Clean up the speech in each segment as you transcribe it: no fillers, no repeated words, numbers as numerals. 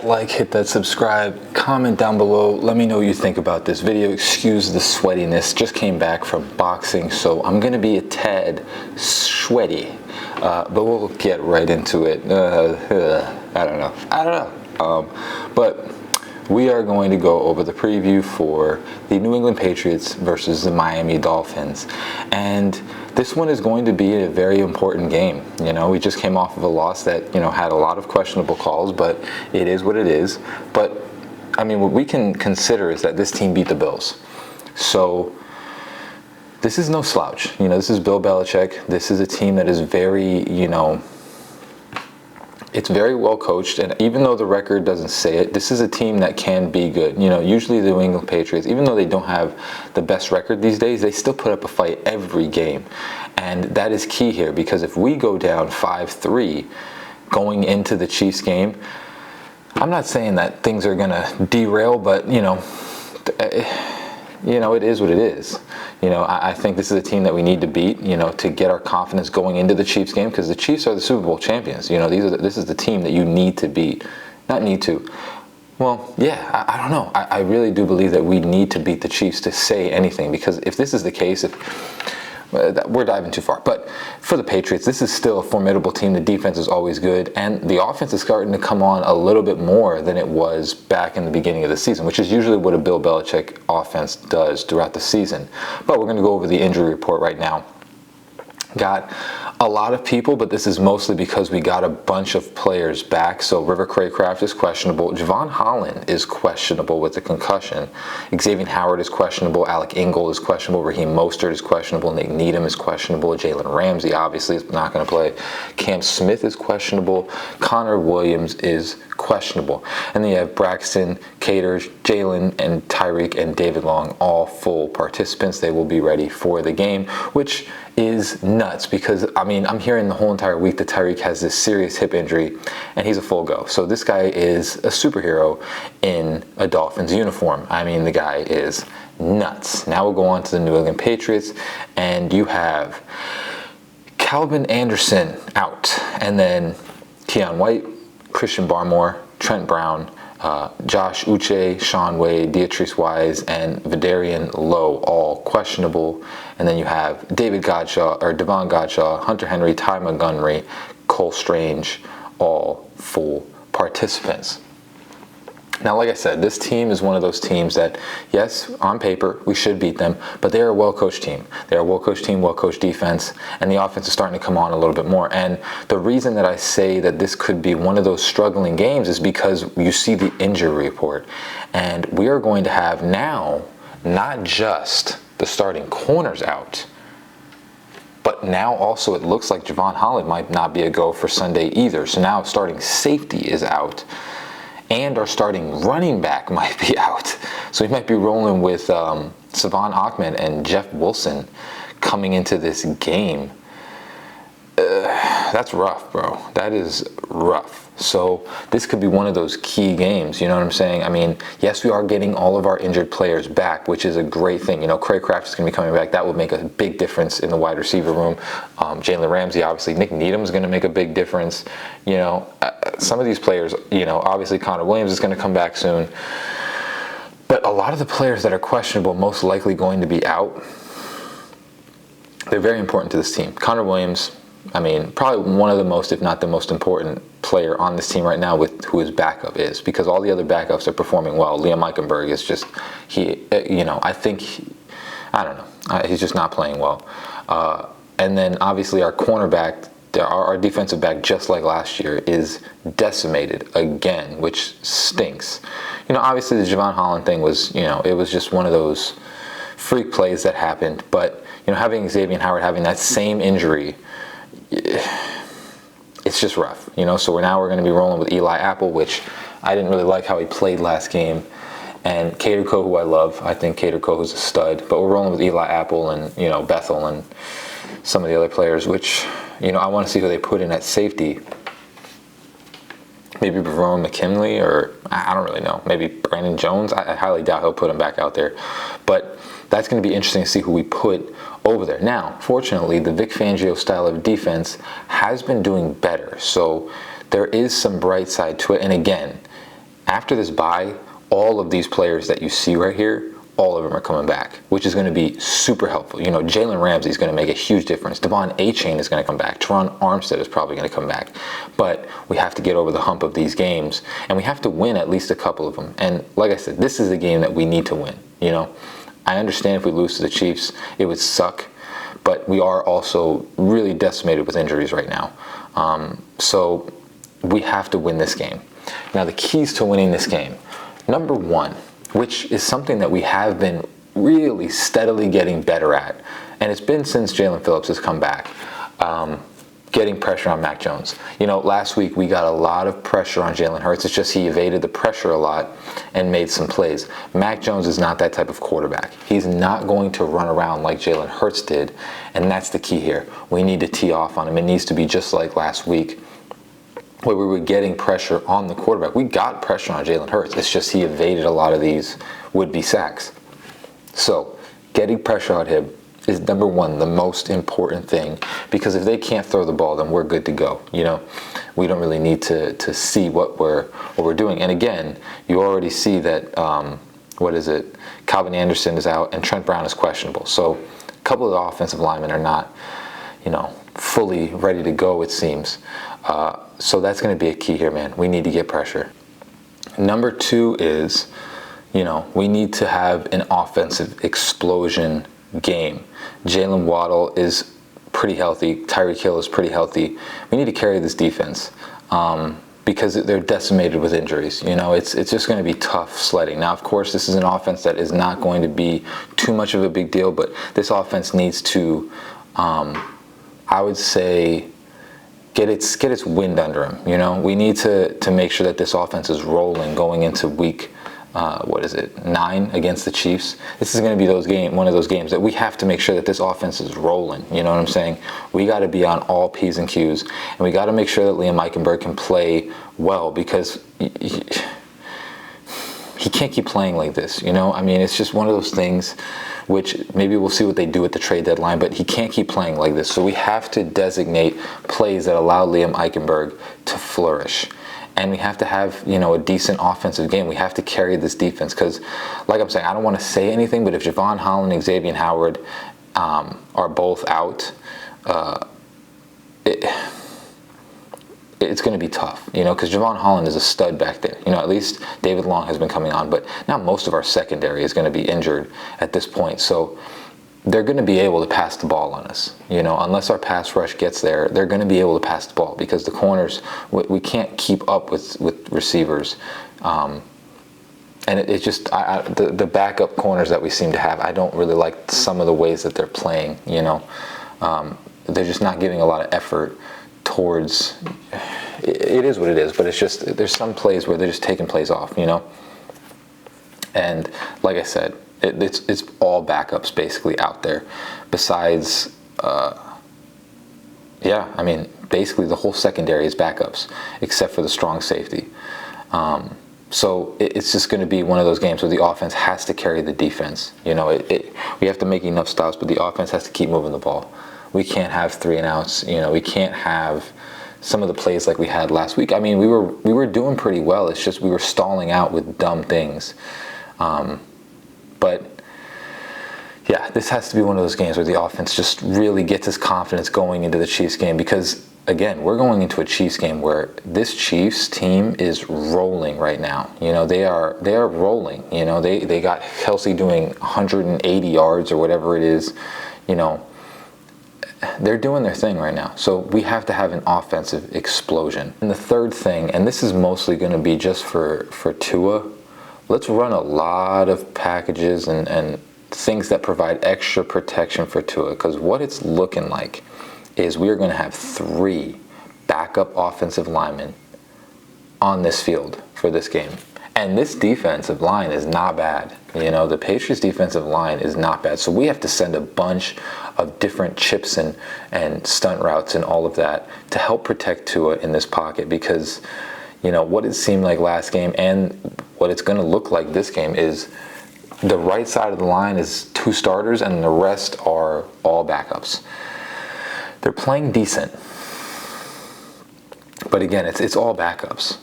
that like, hit that subscribe, comment down below. Let me know what you think about this video. Excuse the sweatiness. Just came back from boxing, so I'm going to be a tad sweaty. But we'll get right into it. I don't know. But we are going to go over the preview for the New England Patriots versus the Miami Dolphins. And this one is going to be a very important game. You know, we just came off of a loss that, you know, had a lot of questionable calls, but it is what it is. But, I mean, what we can consider is that this team beat the Bills. So this is no slouch. You know, this is Bill Belichick. This is a team that is very, you know, it's very well coached, and even though the record doesn't say it, this is a team that can be good. You know, usually the New England Patriots, even though they don't have the best record these days, they still put up a fight every game. And that is key here, because if we go down 5-3 going into the Chiefs game, I'm not saying that things are going to derail, but, you know, it is what it is. You know, I think this is a team that we need to beat, you know, to get our confidence going into the Chiefs game, because the Chiefs are the Super Bowl champions. You know, this is the team that you need to beat. Not need to. Well, yeah, I don't know. I really do believe that we need to beat the Chiefs to say anything, because if this is the case, we're diving too far. But for the Patriots, this is still a formidable team. The defense is always good, and the offense is starting to come on a little bit more than it was back in the beginning of the season, which is usually what a Bill Belichick offense does throughout the season. But we're going to go over the injury report right now. Got a lot of people, but this is mostly because we got a bunch of players back. So River Craycraft is questionable. Javon Holland is questionable with a concussion. Xavier Howard is questionable. Alec Ingold is questionable. Raheem Mostert is questionable. Nate Needham is questionable. Jalen Ramsey obviously is not going to play. Cam Smith is questionable. Connor Williams is questionable. And then you have Braxton, Caters, Jalen, and Tyreek and David Long, all full participants. They will be ready for the game, which is nuts, because I mean, I'm hearing the whole entire week that Tyreek has this serious hip injury and he's a full go. So this guy is a superhero in a Dolphins uniform. I mean, the guy is nuts. Now we'll go on to the New England Patriots, and you have Calvin Anderson out, and then Keon White, Christian Barmore, Trent Brown, Josh Uche, Sean Wade, Deatrice Wise, and Vidarian Lowe, all questionable. And then you have Devon Godshaw, Hunter Henry, Ty Montgomery, Cole Strange, all full participants. Now, like I said, this team is one of those teams that, yes, on paper, we should beat them, but they're a well-coached team. They're a well-coached team, well-coached defense, and the offense is starting to come on a little bit more. And the reason that I say that this could be one of those struggling games is because you see the injury report. And we are going to have now not just the starting corners out, but now also it looks like Javon Holland might not be a go for Sunday either. So now starting safety is out, and our starting running back might be out. So we might be rolling with Savon Ahmed and Jeff Wilson coming into this game. That's rough, bro. That is rough. So this could be one of those key games, you know what I'm saying? I mean, yes, we are getting all of our injured players back, which is a great thing. You know, Craycraft is going to be coming back. That would make a big difference in the wide receiver room. Jalen Ramsey, obviously. Nick Needham is going to make a big difference. You know, some of these players, you know, obviously Connor Williams is going to come back soon. But a lot of the players that are questionable, most likely going to be out, they're very important to this team. Connor Williams, I mean, probably one of the most, if not the most important player on this team right now with who his backup is, because all the other backups are performing well. Liam Eichenberg is just, you know, I don't know. He's just not playing well. And then obviously our cornerback, our defensive back, just like last year, is decimated again, which stinks. You know, obviously the Javon Holland thing was, you know, it was just one of those freak plays that happened. But, you know, having Xavier Howard having that same injury, it's just rough, you know. So we're going to be rolling with Eli Apple, which I didn't really like how he played last game, and Cater Co, who I love. I think Cater Co is a stud, but we're rolling with Eli Apple and, you know, Bethel and some of the other players, which, you know, I want to see who they put in at safety. Maybe Verone McKinley, or I don't really know. Maybe Brandon Jones. I highly doubt he'll put him back out there, but that's going to be interesting to see who we put over there. Now, fortunately, the Vic Fangio style of defense has been doing better, so there is some bright side to it. And again, After this bye, all of these players that you see right here, all of them are coming back, which is going to be super helpful. You know, Jalen Ramsey is going to make a huge difference. Devon Achane is going to come back. Teron Armstead is probably going to come back. But we have to get over the hump of these games, and we have to win at least a couple of them. And like I said, this is a game that we need to win. You know, I understand if we lose to the Chiefs, it would suck, but we are also really decimated with injuries right now. So we have to win this game. Now, the keys to winning this game. Number one, which is something that we have been really steadily getting better at, and it's been since Jalen Phillips has come back, getting pressure on Mac Jones. You know, last week we got a lot of pressure on Jalen Hurts. It's just he evaded the pressure a lot and made some plays. Mac Jones is not that type of quarterback. He's not going to run around like Jalen Hurts did, and that's the key here. We need to tee off on him. It needs to be just like last week, where we were getting pressure on the quarterback. We got pressure on Jalen Hurts. It's just he evaded a lot of these would-be sacks. So getting pressure on him is number one, the most important thing, because if they can't throw the ball, then we're good to go. You know, we don't really need to see what we're doing. And again, you already see that Calvin Anderson is out and Trent Brown is questionable. So a couple of the offensive linemen are not, you know, fully ready to go, it seems. So that's going to be a key here, man. We need to get pressure. Number two is, you know, we need to have an offensive explosion game. Jalen Waddle is pretty healthy. Tyreek Hill is pretty healthy. We need to carry this defense because they're decimated with injuries. You know, it's just going to be tough sledding. Now, of course, this is an offense that is not going to be too much of a big deal, but this offense needs to, I would say, get its wind under him. You know, we need to make sure that this offense is rolling going into week 9 against the Chiefs. This is going to be one of those games that we have to make sure that this offense is rolling. You know what I'm saying? We got to be on all P's and Q's, and we got to make sure that Liam Eichenberg can play well, because he can't keep playing like this. You know, I mean, it's just one of those things which maybe we'll see what they do at the trade deadline, but he can't keep playing like this. So we have to designate plays that allow Liam Eichenberg to flourish. And we have to have, you know, a decent offensive game. We have to carry this defense because, like I'm saying, I don't want to say anything, but if Javon Holland and Xavier Howard are both out, it's going to be tough, you know, because Javon Holland is a stud back there. You know, at least David Long has been coming on, but now most of our secondary is going to be injured at this point. So they're going to be able to pass the ball on us. You know, unless our pass rush gets there, they're going to be able to pass the ball because the corners, we can't keep up with receivers. And it's just the backup corners that we seem to have, I don't really like some of the ways that they're playing, you know. They're just not giving a lot of effort towards, it is what it is, but it's just, there's some plays where they're just taking plays off, you know. And like I said, it's all backups basically out there. Besides, I mean, basically the whole secondary is backups, except for the strong safety. So it's just going to be one of those games where the offense has to carry the defense. You know, we have to make enough stops, but the offense has to keep moving the ball. We can't have 3 and outs. You know, we can't have some of the plays like we had last week. I mean, we were doing pretty well. It's just we were stalling out with dumb things. But yeah, this has to be one of those games where the offense just really gets its confidence going into the Chiefs game, because again, we're going into a Chiefs game where this Chiefs team is rolling right now. You know, they are rolling. You know, they got Kelsey doing 180 yards or whatever it is. You know, they're doing their thing right now. So we have to have an offensive explosion. And the third thing, and this is mostly going to be just for Tua, let's run a lot of packages and things that provide extra protection for Tua, because what it's looking like is we are going to have 3 backup offensive linemen on this field for this game. And this defensive line is not bad. You know, the Patriots defensive line is not bad. So we have to send a bunch of different chips and stunt routes and all of that to help protect Tua in this pocket, because, you know, what it seemed like last game and what it's going to look like this game is the right side of the line is 2 starters and the rest are all backups. They're playing decent, but again, it's all backups.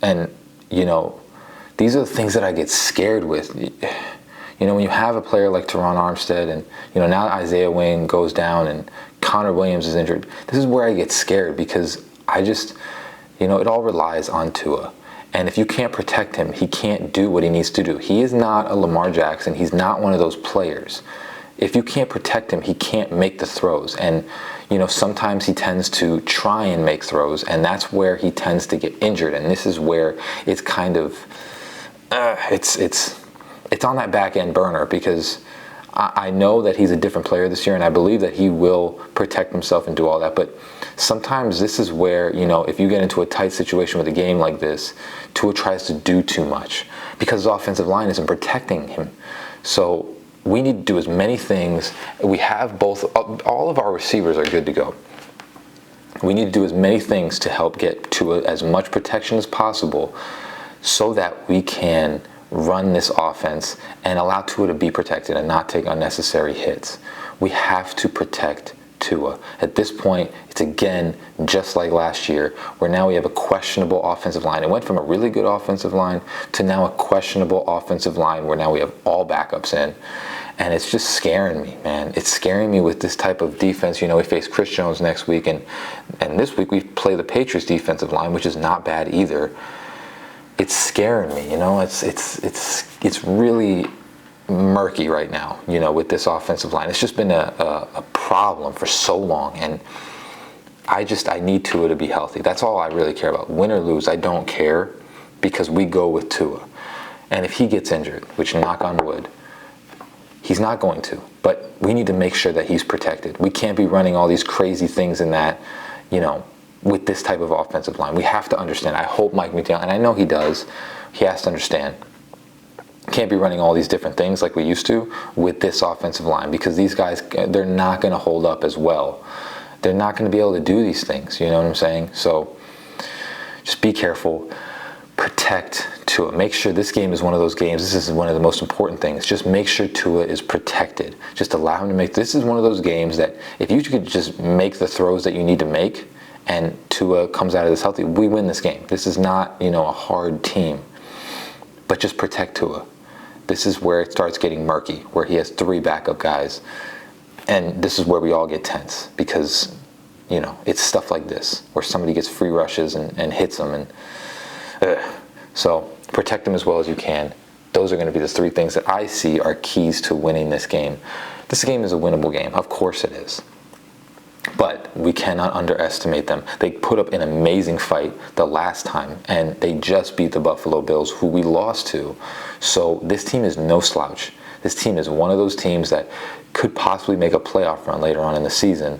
And, you know, these are the things that I get scared with. You know, when you have a player like Teron Armstead and, you know, now Isaiah Wayne goes down and Connor Williams is injured, this is where I get scared because I just, you know, it all relies on Tua. And if you can't protect him, he can't do what he needs to do. He is not a Lamar Jackson. He's not one of those players. If you can't protect him, he can't make the throws. And, you know, sometimes he tends to try and make throws, and that's where he tends to get injured. And this is where it's kind of, it's on that back end burner because I know that he's a different player this year, and I believe that he will protect himself and do all that. But sometimes this is where, you know, if you get into a tight situation with a game like this, Tua tries to do too much because the offensive line isn't protecting him. So we need to do as many things. We have both, all of our receivers are good to go. We need to do as many things to help get Tua as much protection as possible so that we can run this offense and allow Tua to be protected and not take unnecessary hits. We have to protect Tua. At this point, it's again just like last year, where now we have a questionable offensive line. It went from a really good offensive line to now a questionable offensive line where now we have all backups in. And it's just scaring me, man. It's scaring me with this type of defense. You know, we face Chris Jones next week, and this week we play the Patriots defensive line, which is not bad either. It's scaring me, you know. It's really murky right now, you know, with this offensive line. It's just been a problem for so long, and I need Tua to be healthy. That's all I really care about. Win or lose, I don't care because we go with Tua. And if he gets injured, which knock on wood, he's not going to, but we need to make sure that he's protected. We can't be running all these crazy things in that, you know, with this type of offensive line. We have to understand. I hope Mike McDaniel, and I know he does, he has to understand. Can't be running all these different things like we used to with this offensive line because these guys, they're not going to hold up as well. They're not going to be able to do these things, you know what I'm saying? So just be careful. Protect Tua. Make sure this game is one of those games. This is one of the most important things. Just make sure Tua is protected. Just allow him to make. This is one of those games that if you could just make the throws that you need to make and Tua comes out of this healthy, we win this game. This is not, you know, a hard team. But just protect Tua. This is where it starts getting murky, where he has 3 backup guys. And this is where we all get tense because, you know, it's stuff like this where somebody gets free rushes and hits them. And so protect them as well as you can. Those are going to be the 3 things that I see are keys to winning this game. This game is a winnable game. Of course it is. But we cannot underestimate them. They put up an amazing fight the last time, and they just beat the Buffalo Bills, who we lost to. So this team is no slouch. This team is one of those teams that could possibly make a playoff run later on in the season.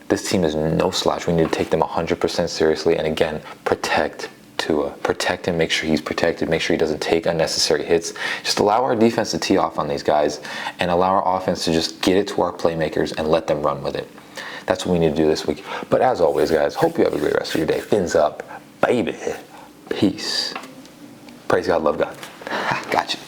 This team is no slouch. We need to take them 100% seriously, and again, protect Tua. Protect him, make sure he's protected, make sure he doesn't take unnecessary hits. Just allow our defense to tee off on these guys and allow our offense to just get it to our playmakers and let them run with it. That's what we need to do this week. But as always, guys, hope you have a great rest of your day. Fins up, baby. Peace. Praise God, love God. Gotcha.